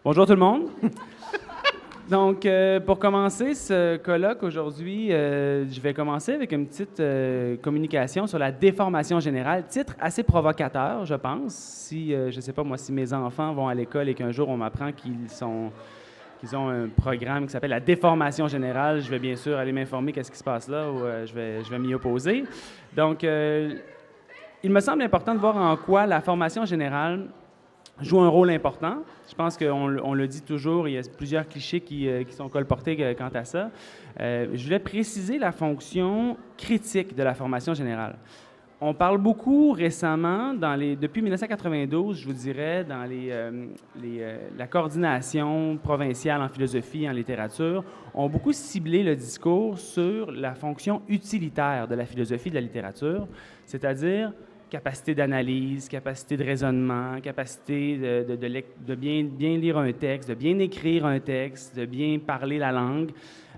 Bonjour tout le monde. Donc, pour commencer ce colloque aujourd'hui, je vais commencer avec une petite communication sur la déformation générale. Titre assez provocateur, je pense. Si, je ne sais pas moi, si mes enfants vont à l'école et qu'un jour on m'apprend qu'ils ont un programme qui s'appelle la déformation générale, je vais bien sûr aller m'informer qu'est-ce qui se passe là ou je vais m'y opposer. Donc, il me semble important de voir en quoi la formation générale joue un rôle important. Je pense qu'on le dit toujours, il y a plusieurs clichés qui sont colportés quant à ça. Je voulais préciser la fonction critique de la formation générale. On parle beaucoup récemment, depuis 1992, je vous dirais, dans la coordination provinciale en philosophie et en littérature, ont beaucoup ciblé le discours sur la fonction utilitaire de la philosophie et de la littérature, c'est-à-dire capacité d'analyse, capacité de raisonnement, capacité de bien lire un texte, de bien écrire un texte, de bien parler la langue.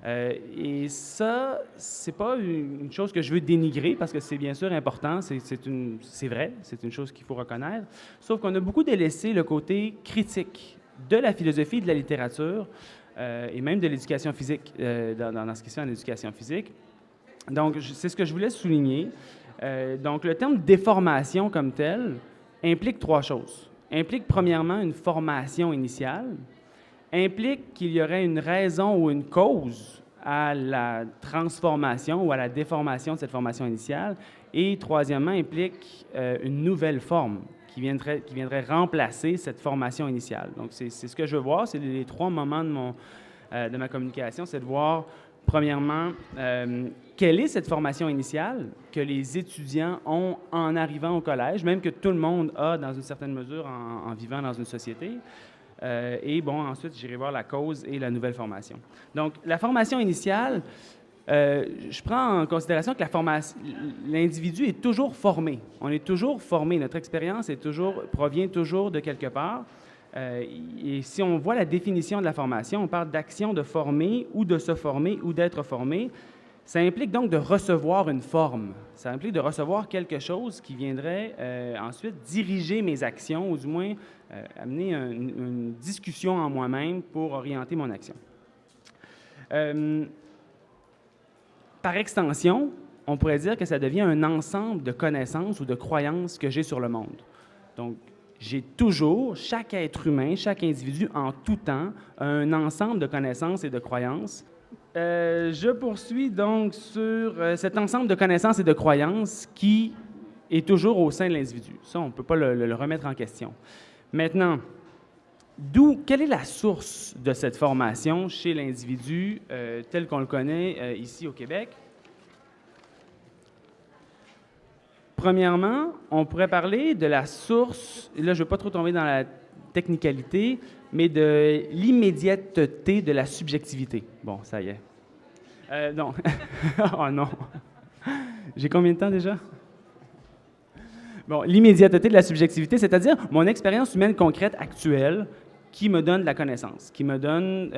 Et ça, c'est pas une chose que je veux dénigrer parce que c'est bien sûr important, c'est vrai, c'est une chose qu'il faut reconnaître. Sauf qu'on a beaucoup délaissé le côté critique de la philosophie et de la littérature et même de l'éducation physique, dans ce qui est en éducation physique. Donc, c'est ce que je voulais souligner. Donc, le terme déformation comme tel implique trois choses. Implique premièrement une formation initiale, implique qu'il y aurait une raison ou une cause à la transformation ou à la déformation de cette formation initiale, et troisièmement, implique une nouvelle forme qui viendrait remplacer cette formation initiale. Donc, c'est ce que je veux voir, c'est les trois moments de ma communication, c'est de voir premièrement, quelle est cette formation initiale que les étudiants ont en arrivant au collège, même que tout le monde a dans une certaine mesure en vivant dans une société. Et bon, ensuite, j'irai voir la cause et la nouvelle formation. Donc, la formation initiale, je prends en considération que l'individu est toujours formé. On est toujours formé. Notre expérience provient toujours de quelque part. Et si on voit la définition de la formation, on parle d'action de former ou de se former ou d'être formé. Ça implique donc de recevoir une forme. Ça implique de recevoir quelque chose qui viendrait ensuite diriger mes actions ou du moins amener une discussion en moi-même pour orienter mon action. Par extension, on pourrait dire que ça devient un ensemble de connaissances ou de croyances que j'ai sur le monde. Donc, j'ai toujours, chaque être humain, chaque individu, en tout temps, un ensemble de connaissances et de croyances. Je poursuis donc sur cet ensemble de connaissances et de croyances qui est toujours au sein de l'individu. Ça, on ne peut pas le remettre en question. Maintenant, quelle est la source de cette formation chez l'individu tel qu'on le connaît ici au Québec? Premièrement, on pourrait parler de la source, et là je ne veux pas trop tomber dans la technicalité, mais de l'immédiateté de la subjectivité. Bon, ça y est. Non. Oh non. J'ai combien de temps déjà? Bon, l'immédiateté de la subjectivité, c'est-à-dire mon expérience humaine concrète actuelle qui me donne de la connaissance, qui me donne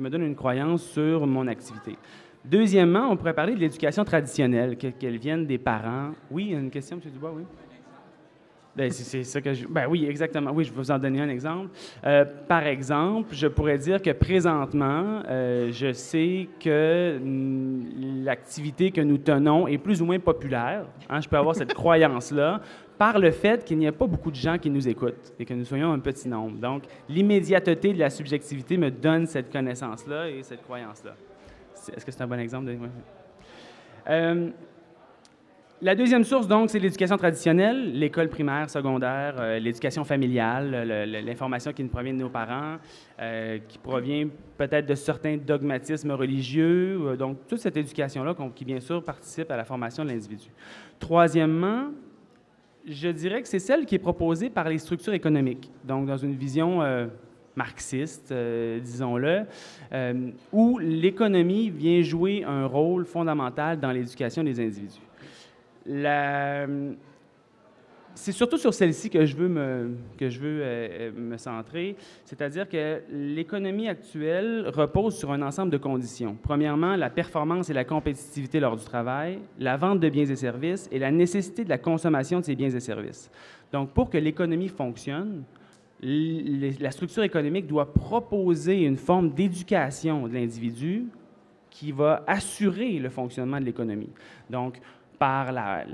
une croyance sur mon activité. Deuxièmement, on pourrait parler de l'éducation traditionnelle, qu'elle vienne des parents. Oui, une question, M. Dubois, oui? Bien, c'est ça que oui, exactement. Oui, je vais vous en donner un exemple. Par exemple, je pourrais dire que présentement, je sais que l'activité que nous tenons est plus ou moins populaire. Hein, je peux avoir cette croyance-là par le fait qu'il n'y a pas beaucoup de gens qui nous écoutent et que nous soyons un petit nombre. Donc, l'immédiateté de la subjectivité me donne cette connaissance-là et cette croyance-là. Est-ce que c'est un bon exemple? La deuxième source, donc, c'est l'éducation traditionnelle, l'école primaire, secondaire, l'éducation familiale, l'information qui nous provient de nos parents, qui provient peut-être de certains dogmatismes religieux, donc toute cette éducation-là qui, bien sûr, participe à la formation de l'individu. Troisièmement, je dirais que c'est celle qui est proposée par les structures économiques, donc dans une vision marxiste, disons-le, où l'économie vient jouer un rôle fondamental dans l'éducation des individus. C'est surtout sur celle-ci que je veux me centrer, c'est-à-dire que l'économie actuelle repose sur un ensemble de conditions. Premièrement, la performance et la compétitivité lors du travail, la vente de biens et services et la nécessité de la consommation de ces biens et services. Donc, pour que l'économie fonctionne, la structure économique doit proposer une forme d'éducation de l'individu qui va assurer le fonctionnement de l'économie. Donc, par la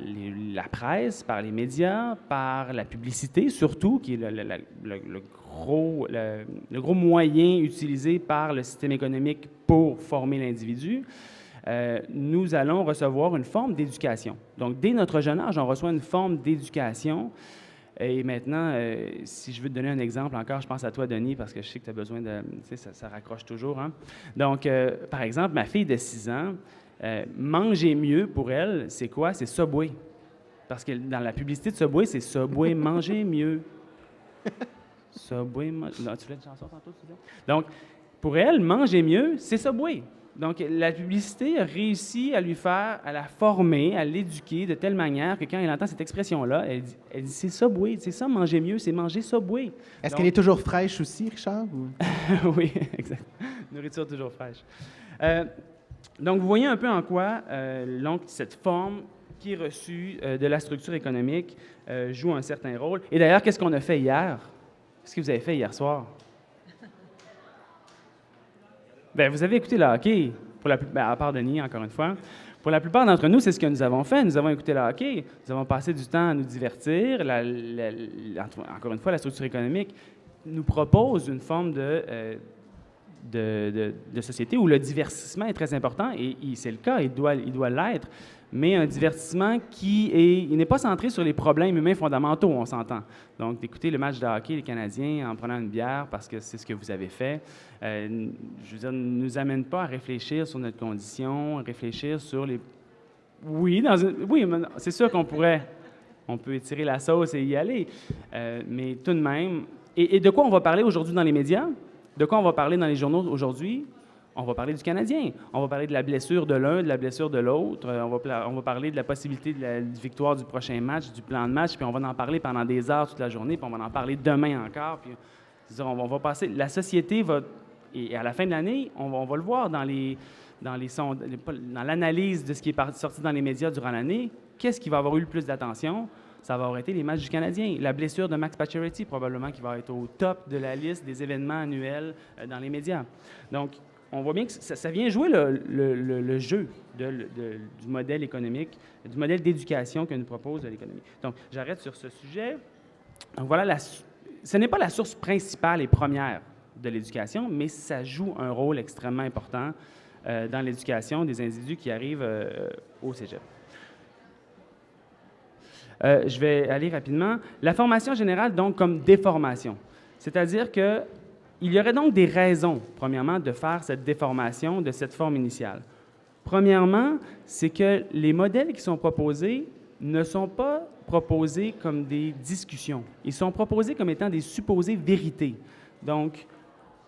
presse, par les médias, par la publicité surtout, qui est le gros moyen utilisé par le système économique pour former l'individu, nous allons recevoir une forme d'éducation. Donc, dès notre jeune âge, on reçoit une forme d'éducation. Et maintenant, si je veux te donner un exemple encore, je pense à toi, Denis, parce que je sais que tu as besoin de... Tu sais, ça raccroche toujours. Hein? Donc, par exemple, ma fille de 6 ans, manger mieux pour elle, c'est quoi? C'est Subway. Parce que dans la publicité de Subway, c'est Subway, manger mieux. Subway, non, tu voulais une chanson tantôt, tu dis? Donc, pour elle, manger mieux, c'est Subway. Donc, la publicité a réussi à la former, à l'éduquer de telle manière que quand elle entend cette expression-là, elle dit c'est Subway, c'est ça, manger mieux, c'est manger Subway. Est-ce qu'elle est toujours fraîche aussi, Richard? Ou... Oui, exact. Nourriture toujours fraîche. Donc, vous voyez un peu en quoi cette forme qui est reçue de la structure économique joue un certain rôle. Et d'ailleurs, qu'est-ce qu'on a fait hier? Qu'est-ce que vous avez fait hier soir? Bien, vous avez écouté le hockey, à part Denis, encore une fois. Pour la plupart d'entre nous, c'est ce que nous avons fait. Nous avons écouté le hockey. Nous avons passé du temps à nous divertir. Encore une fois, la structure économique nous propose une forme de société où le divertissement est très important, et c'est le cas, il doit l'être, mais un divertissement il n'est pas centré sur les problèmes humains fondamentaux, on s'entend. Donc, d'écouter le match de hockey des Canadiens en prenant une bière parce que c'est ce que vous avez fait, je veux dire, ne nous amène pas à réfléchir sur notre condition, à réfléchir sur les... Oui, c'est sûr qu'on peut étirer la sauce et y aller, mais tout de même... Et de quoi on va parler aujourd'hui dans les médias? De quoi on va parler dans les journaux aujourd'hui? On va parler du Canadien. On va parler de la blessure de l'un, de la blessure de l'autre. On va parler de la possibilité de la victoire du prochain match, du plan de match, puis on va en parler pendant des heures toute la journée, puis on va en parler demain encore. Puis, c'est-à-dire, on va passer... La société va... Et à la fin de l'année, on va le voir dans l'analyse de ce qui est sorti dans les médias durant l'année. Qu'est-ce qui va avoir eu le plus d'attention? Ça va avoir été les matchs du Canadien. La blessure de Max Pacioretty, probablement, qui va être au top de la liste des événements annuels dans les médias. Donc, on voit bien que ça vient jouer le jeu du modèle économique, du modèle d'éducation que nous propose l'économie. Donc, j'arrête sur ce sujet. Donc, voilà, ce n'est pas la source principale et première de l'éducation, mais ça joue un rôle extrêmement important dans l'éducation des individus qui arrivent au cégep. Je vais aller rapidement. La formation générale, donc, comme déformation. C'est-à-dire qu'il y aurait donc des raisons, premièrement, de faire cette déformation de cette forme initiale. Premièrement, c'est que les modèles qui sont proposés ne sont pas proposés comme des discussions. Ils sont proposés comme étant des supposées vérités. Donc,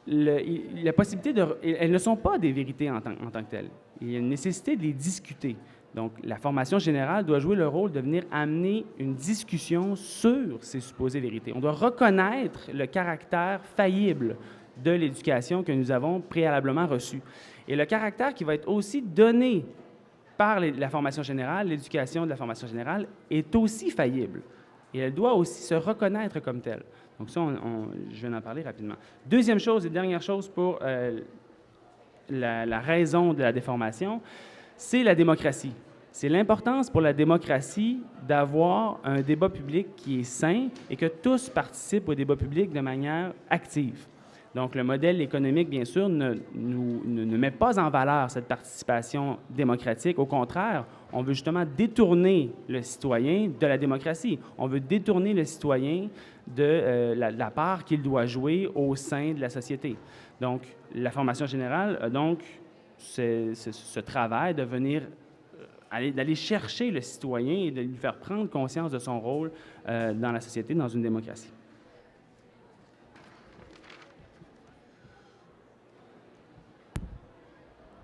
la possibilité elles ne sont pas des vérités en tant que telles. Il y a une nécessité de les discuter. Donc, la formation générale doit jouer le rôle de venir amener une discussion sur ces supposées vérités. On doit reconnaître le caractère faillible de l'éducation que nous avons préalablement reçue. Et le caractère qui va être aussi donné par la formation générale, l'éducation de la formation générale, est aussi faillible. Et elle doit aussi se reconnaître comme telle. Donc ça, je vais en parler rapidement. Deuxième chose et dernière chose pour la raison de la déformation, c'est la démocratie. C'est l'importance pour la démocratie d'avoir un débat public qui est sain et que tous participent au débat public de manière active. Donc, le modèle économique, bien sûr, ne met pas en valeur cette participation démocratique. Au contraire, on veut justement détourner le citoyen de la démocratie. On veut détourner le citoyen de la part qu'il doit jouer au sein de la société. Donc, la formation générale a donc ce travail de venir d'aller chercher le citoyen et de lui faire prendre conscience de son rôle dans la société, dans une démocratie.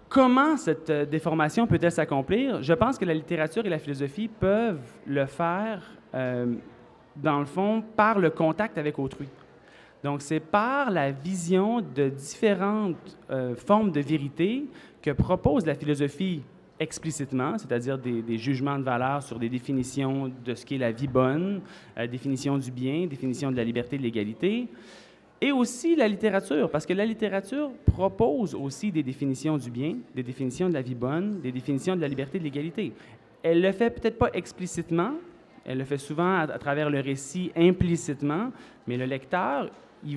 Comment cette déformation peut-elle s'accomplir? Je pense que la littérature et la philosophie peuvent le faire, dans le fond, par le contact avec autrui. Donc, c'est par la vision de différentes formes de vérité que propose la philosophie explicitement, c'est-à-dire des jugements de valeur sur des définitions de ce qu'est la vie bonne, définition du bien, définition de la liberté et de l'égalité, et aussi la littérature, parce que la littérature propose aussi des définitions du bien, des définitions de la vie bonne, des définitions de la liberté et de l'égalité. Elle le fait peut-être pas explicitement, elle le fait souvent à travers le récit implicitement, mais le lecteur, il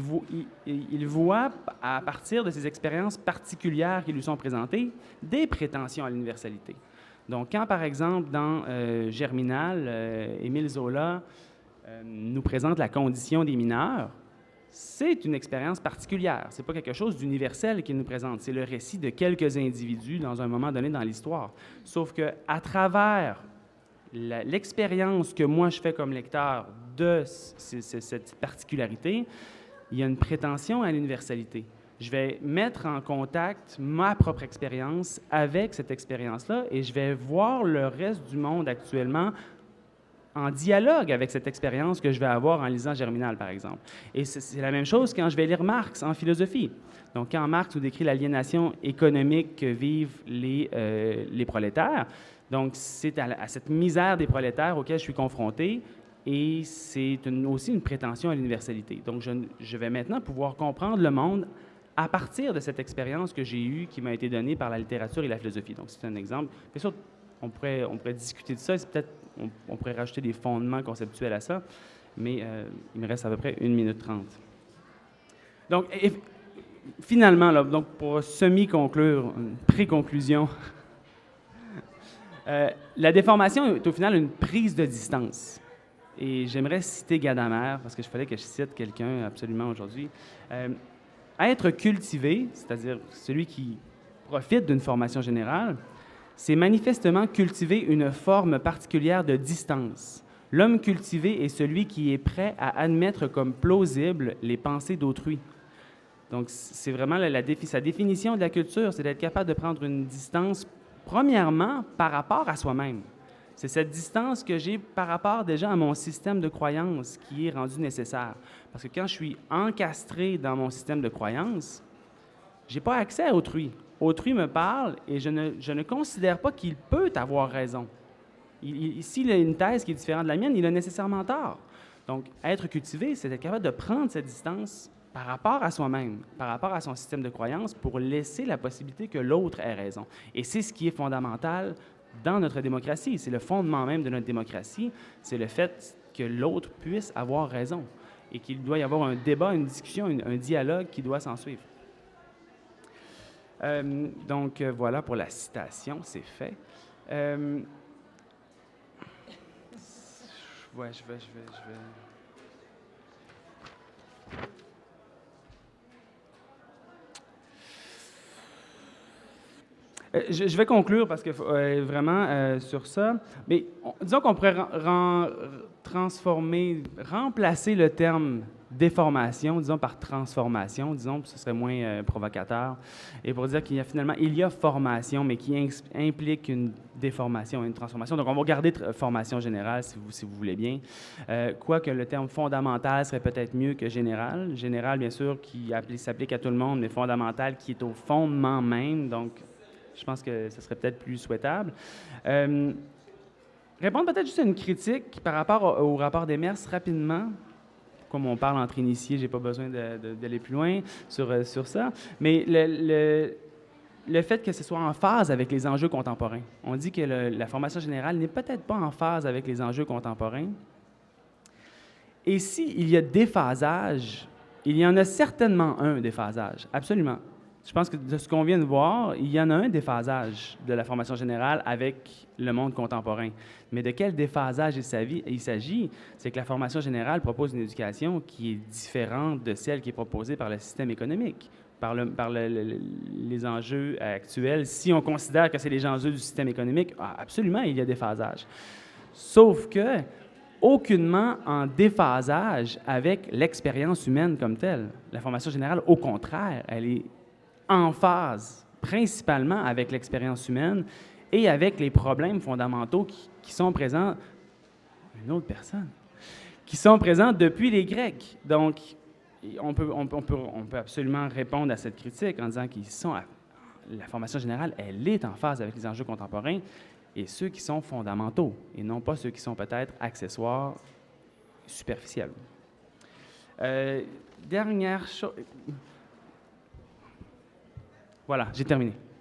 voit, à partir de ses expériences particulières qui lui sont présentées, des prétentions à l'universalité. Donc, quand, par exemple, dans Germinal, Émile Zola nous présente la condition des mineurs, c'est une expérience particulière. Ce n'est pas quelque chose d'universel qu'il nous présente. C'est le récit de quelques individus dans un moment donné dans l'histoire. Sauf qu'à travers l'expérience que moi je fais comme lecteur de cette particularité, il y a une prétention à l'universalité. Je vais mettre en contact ma propre expérience avec cette expérience-là et je vais voir le reste du monde actuellement en dialogue avec cette expérience que je vais avoir en lisant Germinal, par exemple. Et c'est la même chose quand je vais lire Marx en philosophie. Donc, quand Marx nous décrit l'aliénation économique que vivent les prolétaires, donc c'est à cette misère des prolétaires auquel je suis confronté, et c'est aussi une prétention à l'universalité. Donc, je vais maintenant pouvoir comprendre le monde à partir de cette expérience que j'ai eue, qui m'a été donnée par la littérature et la philosophie. Donc, c'est un exemple. Bien sûr, on pourrait discuter de ça, peut-être on pourrait rajouter des fondements conceptuels à ça, mais il me reste à peu près 1 minute 30. Donc, finalement, là, donc pour semi-conclure, une pré-conclusion, la déformation est au final une prise de distance. Et j'aimerais citer Gadamer, parce que je fallait que je cite quelqu'un absolument aujourd'hui. Être cultivé, c'est-à-dire celui qui profite d'une formation générale, c'est manifestement cultiver une forme particulière de distance. L'homme cultivé est celui qui est prêt à admettre comme plausibles les pensées d'autrui. Donc, c'est vraiment sa définition de la culture, c'est d'être capable de prendre une distance, premièrement, par rapport à soi-même. C'est cette distance que j'ai par rapport déjà à mon système de croyance qui est rendu nécessaire. Parce que quand je suis encastré dans mon système de croyance, je n'ai pas accès à autrui. Autrui me parle et je ne considère pas qu'il peut avoir raison. S'il a une thèse qui est différente de la mienne, il a nécessairement tort. Donc, être cultivé, c'est être capable de prendre cette distance par rapport à soi-même, par rapport à son système de croyance, pour laisser la possibilité que l'autre ait raison. Et c'est ce qui est fondamental dans notre démocratie. C'est le fondement même de notre démocratie, c'est le fait que l'autre puisse avoir raison et qu'il doit y avoir un débat, une discussion, un dialogue qui doit s'en suivre. Donc, voilà pour la citation, c'est fait. Ouais, je vais... Je vais conclure parce que vraiment sur ça, mais disons qu'on pourrait remplacer le terme déformation, disons par transformation, disons, ce serait moins provocateur, et pour dire qu'il y a finalement, il y a formation, mais qui implique une déformation, une transformation. Donc, on va garder formation générale, si vous voulez bien. Quoique le terme fondamental serait peut-être mieux que général. Général, bien sûr, qui s'applique à tout le monde, mais fondamental, qui est au fondement même, donc je pense que ce serait peut-être plus souhaitable. Répondre peut-être juste à une critique par rapport au rapport des Mers rapidement. Comme on parle entre initiés, je n'ai pas besoin d'aller plus loin sur ça. Mais le fait que ce soit en phase avec les enjeux contemporains. On dit que la formation générale n'est peut-être pas en phase avec les enjeux contemporains. Et s'il y a déphasage, il y en a certainement un déphasage, absolument. Je pense que de ce qu'on vient de voir, il y en a un déphasage de la formation générale avec le monde contemporain. Mais de quel déphasage il s'agit? C'est que la formation générale propose une éducation qui est différente de celle qui est proposée par le système économique, par les enjeux actuels. Si on considère que c'est les enjeux du système économique, absolument, il y a déphasage. Sauf que aucunement en déphasage avec l'expérience humaine comme telle. La formation générale, au contraire, elle est en phase principalement avec l'expérience humaine et avec les problèmes fondamentaux qui sont présents, une autre personne, qui sont présents depuis les Grecs. Donc, on peut absolument répondre à cette critique en disant qu'ils sont la formation générale, elle est en phase avec les enjeux contemporains et ceux qui sont fondamentaux, et non pas ceux qui sont peut-être accessoires, superficiels. Dernière chose... Voilà, j'ai terminé.